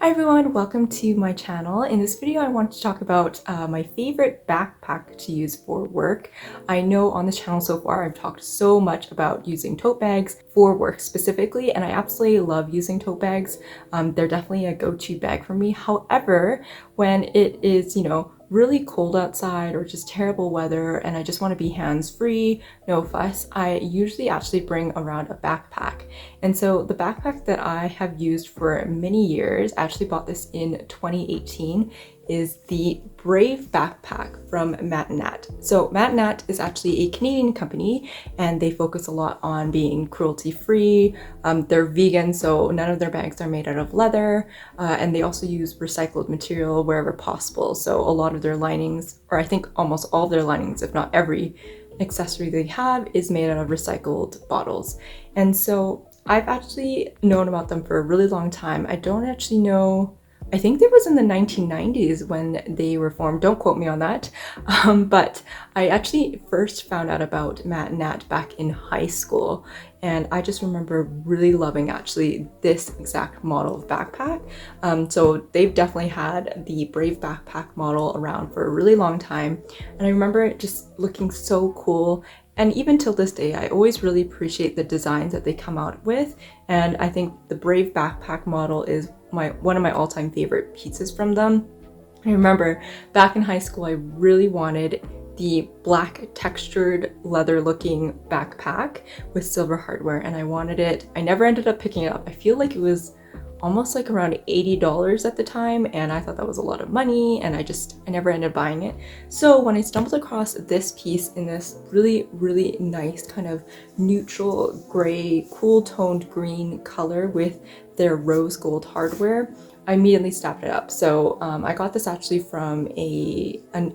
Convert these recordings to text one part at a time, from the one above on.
Hi everyone, welcome to my channel. In this video I want to talk about my favorite backpack to use for work. I know on the channel so far I've talked so much about using tote bags for work specifically, and I absolutely love using tote bags. They're definitely a go-to bag for me. However, when it is, really cold outside or just terrible weather and I just want to be hands-free, no fuss, I usually actually bring around a backpack. And so the backpack that I have used for many years, I actually bought this in 2018, is the Brave backpack from Matt Nat. So Matt Nat is actually a Canadian company and they focus a lot on being cruelty-free. They're vegan, so none of their bags are made out of leather, and they also use recycled material wherever possible. So a lot of their linings, or I think almost all of their linings, if not every accessory they have, is made out of recycled bottles. And so I've actually known about them for a really long time. I don't actually know, I think it was in the 1990s when they were formed. Don't quote me on that. But I actually first found out about Matt Nat back in high school. And I just remember really loving actually this exact model of backpack. So they've definitely had the Brave backpack model around for a really long time. And I remember it just looking so cool. And even till this day, I always really appreciate the designs that they come out with. And I think the Brave backpack model is one of my all-time favorite pieces from them. I remember back in high school, I really wanted the black textured leather looking backpack with silver hardware, and I wanted it. I never ended up picking it up. I feel like it was almost like around $80 at the time, and I thought that was a lot of money, and I never ended up buying it. So when I stumbled across this piece in this really nice kind of neutral gray, cool toned green color with their rose gold hardware, I immediately snapped it up. So I got this actually from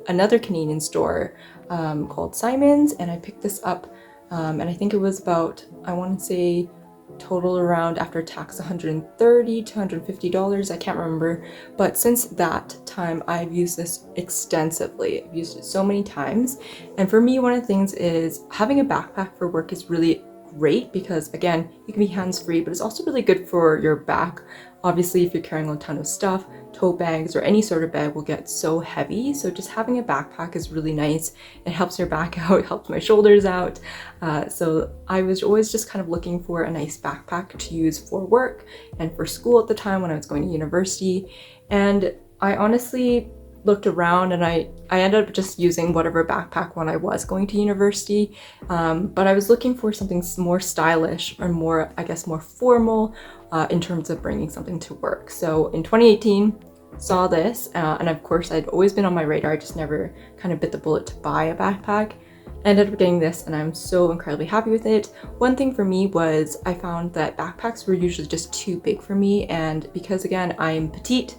another Canadian store called Simon's, and I picked this up, and I think it was about, I want to say, total around after tax $130 to $150. I can't remember, but since that time I've used this extensively. I've used it so many times, and for me, one of the things is having a backpack for work is really great because, again, you can be hands-free, but it's also really good for your back. Obviously, if you're carrying a ton of stuff, tote bags or any sort of bag will get so heavy. So just having a backpack is really nice. It helps your back out, it helps my shoulders out. So I was always just kind of looking for a nice backpack to use for work and for school at the time when I was going to university. And I honestly looked around and I ended up just using whatever backpack when I was going to university. But I was looking for something more stylish or more, I guess, more formal in terms of bringing something to work. So in 2018, saw this, and of course I'd always been on my radar. I just never kind of bit the bullet to buy a backpack. Ended up getting this and I'm so incredibly happy with it. One thing for me was I found that backpacks were usually just too big for me, and because again I'm petite,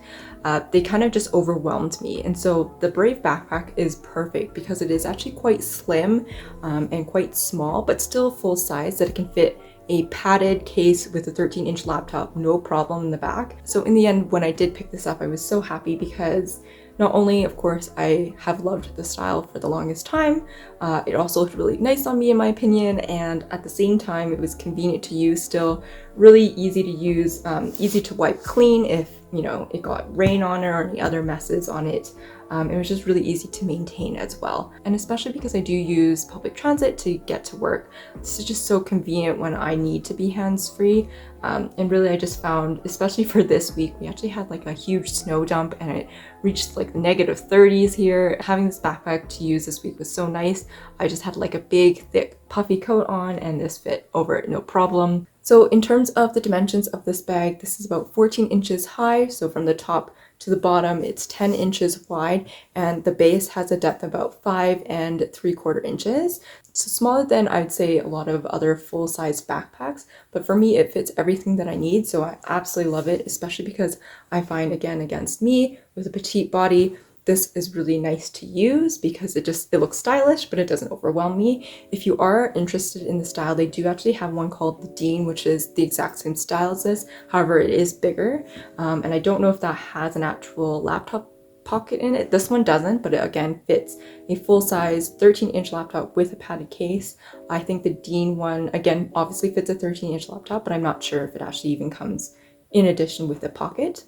they kind of just overwhelmed me. And so the Brave backpack is perfect because it is actually quite slim and quite small, but still full size, that it can fit a padded case with a 13-inch laptop, no problem in the back. So in the end, when I did pick this up, I was so happy because not only, of course, I have loved the style for the longest time, it also looked really nice on me in my opinion, and at the same time, it was convenient to use, still really easy to use, easy to wipe clean if, it got rain on it or any other messes on it. It was just really easy to maintain as well. And especially because I do use public transit to get to work, this is just so convenient when I need to be hands-free. And really I just found, especially for this week, we actually had like a huge snow dump and it reached like the -30s here. Having this backpack to use this week was so nice. I just had like a big, thick, puffy coat on and this fit over it, no problem. So in terms of the dimensions of this bag, this is about 14 inches high. So from the top to the bottom, it's 10 inches wide, and the base has a depth of about 5 3/4 inches. So smaller than I'd say a lot of other full-size backpacks, but for me, it fits everything that I need. So I absolutely love it, especially because I find, again, against me with a petite body, this is really nice to use because it looks stylish, but it doesn't overwhelm me. If you are interested in the style, they do actually have one called the Dean, which is the exact same style as this. However, it is bigger. And I don't know if that has an actual laptop pocket in it. This one doesn't, but it again fits a full-size 13-inch laptop with a padded case. I think the Dean one, again, obviously fits a 13-inch laptop, but I'm not sure if it actually even comes in addition with a pocket.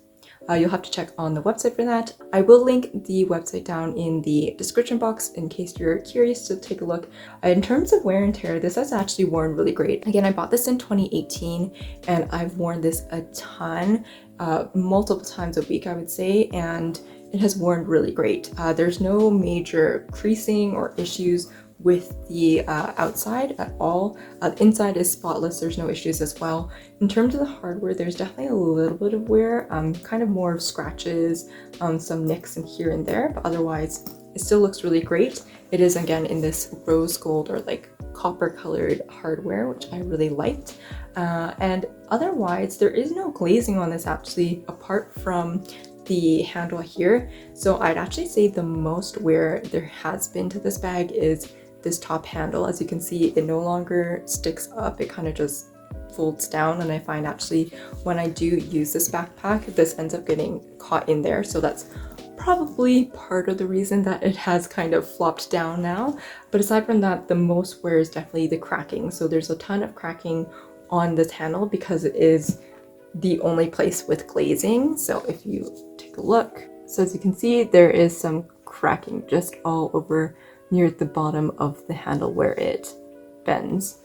You'll have to check on the website for that. I will link the website down in the description box in case you're curious to take a look. In terms of wear and tear, this has actually worn really great. Again, I bought this in 2018 and I've worn this a ton, multiple times a week, I would say, and it has worn really great. There's no major creasing or issues with the outside at all. The inside is spotless, there's no issues as well. In terms of the hardware, there's definitely a little bit of wear, kind of more of scratches, some nicks and here and there, but otherwise it still looks really great. It is again in this rose gold or like copper colored hardware, which I really liked. And otherwise, there is no glazing on this actually, apart from the handle here. So I'd actually say the most wear there has been to this bag is this top handle. As you can see, it no longer sticks up, it kind of just folds down, and I find actually when I do use this backpack, this ends up getting caught in there. So that's probably part of the reason that it has kind of flopped down now. But aside from that, the most wear is definitely the cracking. So there's a ton of cracking on this handle because it is the only place with glazing. So if you take a look, so as you can see, there is some cracking just all over near the bottom of the handle where it bends.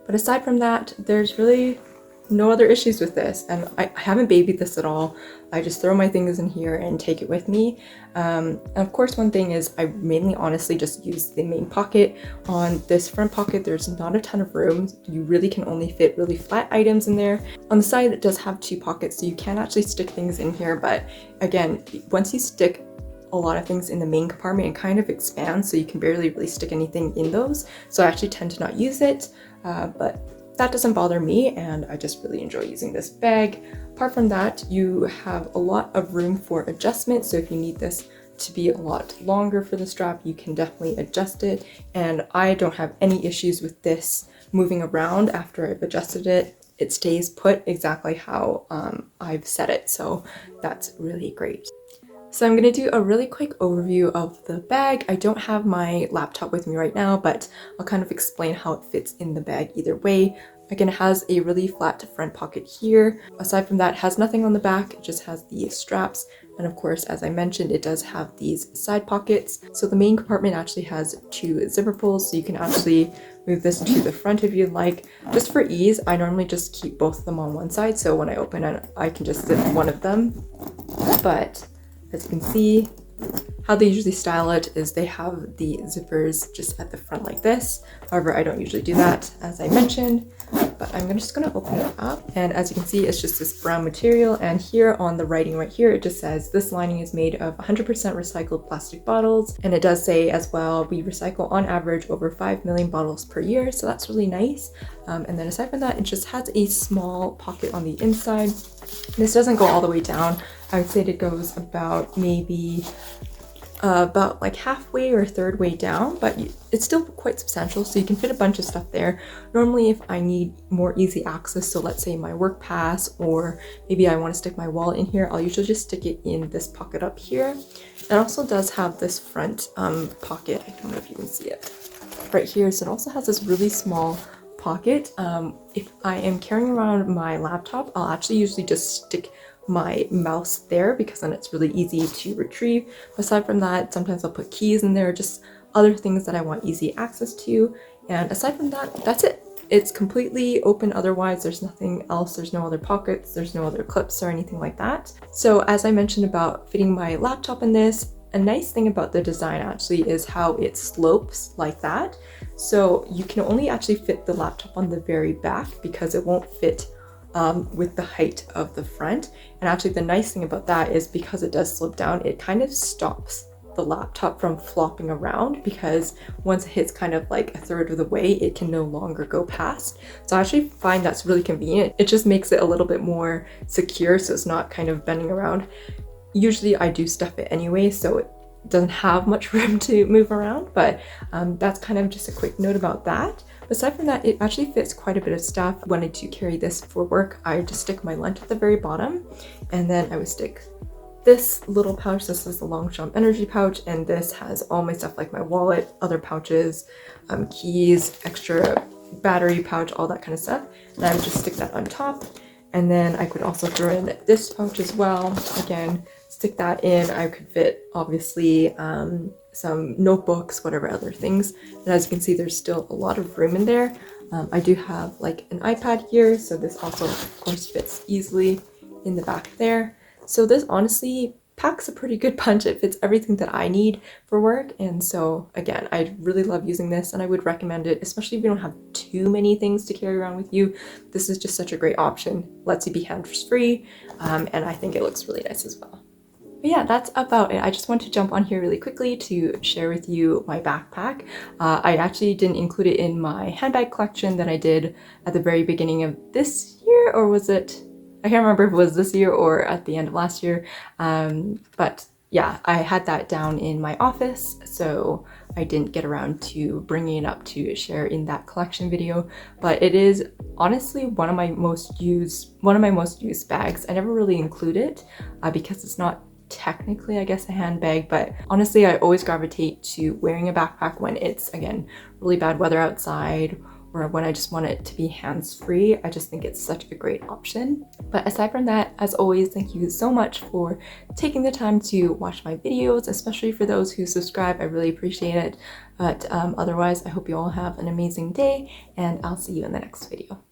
But aside from that, there's really no other issues with this, and I haven't babied this at all. I just throw my things in here and take it with me. And of course, one thing is I mainly honestly just use the main pocket. On this front pocket, there's not a ton of room. You really can only fit really flat items in there. On the side, it does have two pockets, so you can actually stick things in here. But again, once you stick a lot of things in the main compartment, it kind of expands, so you can barely really stick anything in those. So I actually tend to not use it, but that doesn't bother me, and I just really enjoy using this bag. Apart from that, you have a lot of room for adjustment, so if you need this to be a lot longer for the strap, you can definitely adjust it, and I don't have any issues with this moving around after I've adjusted it. It stays put exactly how I've set it, so that's really great. So I'm going to do a really quick overview of the bag. I don't have my laptop with me right now, but I'll kind of explain how it fits in the bag either way. Again, it has a really flat front pocket here. Aside from that, it has nothing on the back, it just has the straps. And of course, as I mentioned, it does have these side pockets. So the main compartment actually has two zipper pulls, so you can actually move this to the front if you'd like. Just for ease, I normally just keep both of them on one side, so when I open it, I can just zip one of them. But as you can see, how they usually style it is they have the zippers just at the front like this. However, I don't usually do that, as I mentioned, but I'm just going to open it up. And as you can see, it's just this brown material. And here on the writing right here, it just says this lining is made of 100% recycled plastic bottles. And it does say as well, we recycle on average over 5 million bottles per year. So that's really nice. And then aside from that, it just has a small pocket on the inside. This doesn't go all the way down. I would say it goes about maybe about like halfway or third way down, but it's still quite substantial, so you can fit a bunch of stuff there. Normally, if I need more easy access, so let's say my work pass, or maybe I want to stick my wallet in here, I'll usually just stick it in this pocket up here. It also does have this front pocket. I don't know if you can see it right here. So it also has this really small pocket. If I am carrying around my laptop, I'll actually usually just stick my mouse there because then it's really easy to retrieve. Aside from that, sometimes I'll put keys in there, just other things that I want easy access to. And aside from that, that's it. It's completely open otherwise. There's nothing else. There's no other pockets. There's no other clips or anything like that. So as I mentioned about fitting my laptop in this, a nice thing about the design actually is how it slopes like that. So you can only actually fit the laptop on the very back because it won't fit with the height of the front. And actually the nice thing about that is because it does slope down, it kind of stops the laptop from flopping around, because once it hits kind of like a third of the way, it can no longer go past. So I actually find that's really convenient. It just makes it a little bit more secure, so it's not kind of bending around. Usually I do stuff it anyway, so it doesn't have much room to move around, but that's kind of just a quick note about that. Aside from that, it actually fits quite a bit of stuff. When I do carry this for work, I just stick my lunch at the very bottom, and then I would stick this little pouch. This is the Longchamp energy pouch, and this has all my stuff like my wallet, other pouches, keys, extra battery pouch, all that kind of stuff. And I would just stick that on top. And then I could also throw in this pouch as well. Again, stick that in. I could fit obviously some notebooks, whatever other things. And as you can see, there's still a lot of room in there. I do have like an iPad here, so this also of course fits easily in the back there. So this honestly packs a pretty good punch. It fits everything that I need for work. And so again, I really love using this and I would recommend it, especially if you don't have too many things to carry around with you. This is just such a great option. Lets you be hands-free, and I think it looks really nice as well. But yeah, that's about it. I just want to jump on here really quickly to share with you my backpack. I actually didn't include it in my handbag collection that I did at the very beginning of this year, or was it? I can't remember if it was this year or at the end of last year. But yeah, I had that down in my office, so I didn't get around to bringing it up to share in that collection video. But it is honestly one of my most used bags. I never really include it because it's not technically, I guess, a handbag, but honestly, I always gravitate to wearing a backpack when it's, again, really bad weather outside or when I just want it to be hands-free. I just think it's such a great option. But aside from that, as always, thank you so much for taking the time to watch my videos, especially for those who subscribe. I really appreciate it. But otherwise, I hope you all have an amazing day, and I'll see you in the next video.